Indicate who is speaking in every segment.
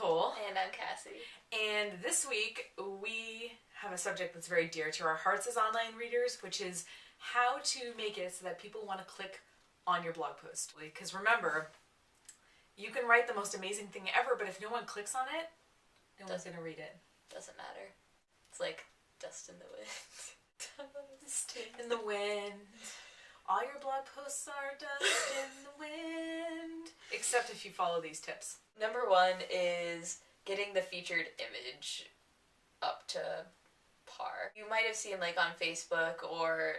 Speaker 1: Nicole.
Speaker 2: And I'm Cassie.
Speaker 1: And this week we have a subject that's very dear to our hearts as online readers, which is how to make it so that people want to click on your blog post. Because remember, you can write the most amazing thing ever, but if no one clicks on it, no one's going to read it.
Speaker 2: Doesn't matter. It's like dust in the wind.
Speaker 1: Dust in the wind. All your blog posts are dust in the wind. Except if you follow these tips.
Speaker 2: Number one is getting the featured image up to par. You might have seen like on Facebook or,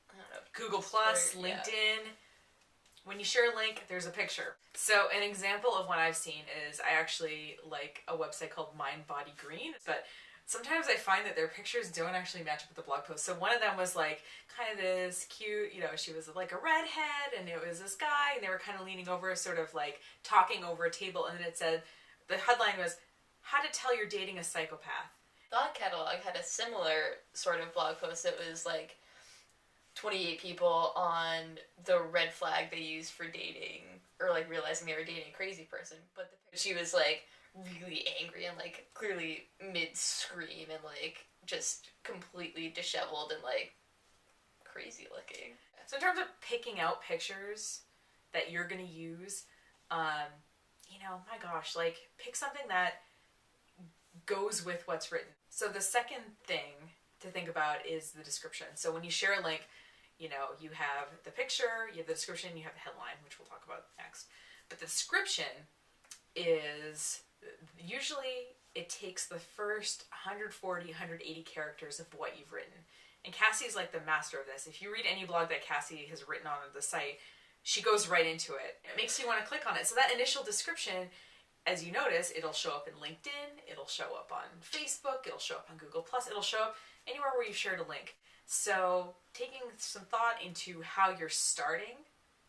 Speaker 2: I don't know,
Speaker 1: Google Plus,
Speaker 2: Twitter,
Speaker 1: LinkedIn. Yeah. When you share a link, there's a picture. So an example of what I've seen is I actually like a website called Mind Body Green, but sometimes I find that their pictures don't actually match up with the blog post. So one of them was like kind of this cute, she was like a redhead and it was this guy and they were kind of leaning over, sort of like talking over a table, and then it said, the headline was, "How to Tell You're Dating a Psychopath."
Speaker 2: Thought Catalog had a similar sort of blog post. It was like 28 people on the red flag they used for dating, or like realizing they were dating a crazy person. But she was like really angry and like clearly mid-scream and like just completely disheveled and like crazy looking.
Speaker 1: So in terms of picking out pictures that you're going to use, my gosh, like pick something that goes with what's written. So the second thing to think about is the description. So when you share a link, you have the picture, you have the description, you have the headline, which we'll talk about next. But the description is usually it takes the first 140, 180 characters of what you've written. And Cassie's like the master of this. If you read any blog that Cassie has written on the site, she goes right into it. It makes you want to click on it. So that initial description, as you notice, it'll show up in LinkedIn, it'll show up on Facebook, it'll show up on Google+, it'll show up anywhere where you've shared a link. So taking some thought into how you're starting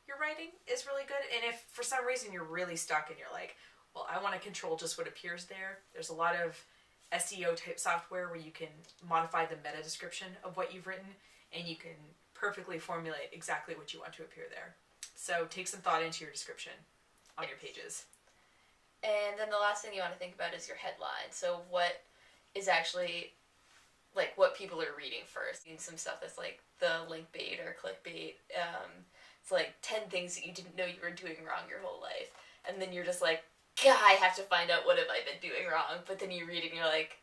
Speaker 1: your writing is really good. And if for some reason you're really stuck and you're like, well, I want to control just what appears there's a lot of SEO type software where you can modify the meta description of what you've written and you can perfectly formulate exactly what you want to appear there. So take some thought into your description on your pages.
Speaker 2: And then the last thing you want to think about is your headline. So what is actually, like, what people are reading first. Some stuff that's like the link bait or clickbait. It's like 10 things that you didn't know you were doing wrong your whole life. And then you're just like, God, I have to find out what have I been doing wrong. But then you read it and you're like,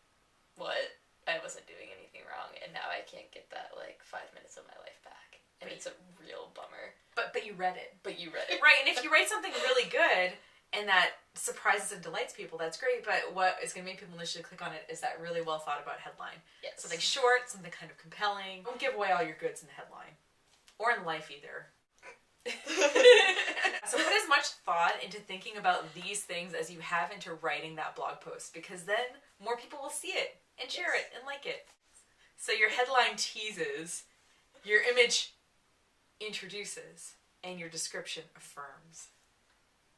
Speaker 2: what? I wasn't doing anything wrong. And now I can't get that, 5 minutes of my life back. And it's a real bummer.
Speaker 1: But you read it.
Speaker 2: But you read it.
Speaker 1: Right, and if you write something really good and that surprises and delights people, that's great. But what is going to make people initially click on it is that really well thought about headline.
Speaker 2: Yes.
Speaker 1: Something short, something kind of compelling. Don't give away all your goods in the headline. Or in life either. So put as much thought into thinking about these things as you have into writing that blog post, because then more people will see it and share it and like it. So your headline teases, your image introduces, and your description affirms.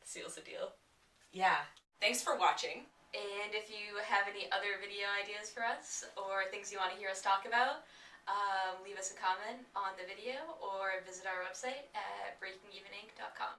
Speaker 2: Seals the deal.
Speaker 1: Yeah. Thanks for watching.
Speaker 2: And if you have any other video ideas for us or things you want to hear us talk about, leave us a comment on the video or visit our website at breakingeveninc.com.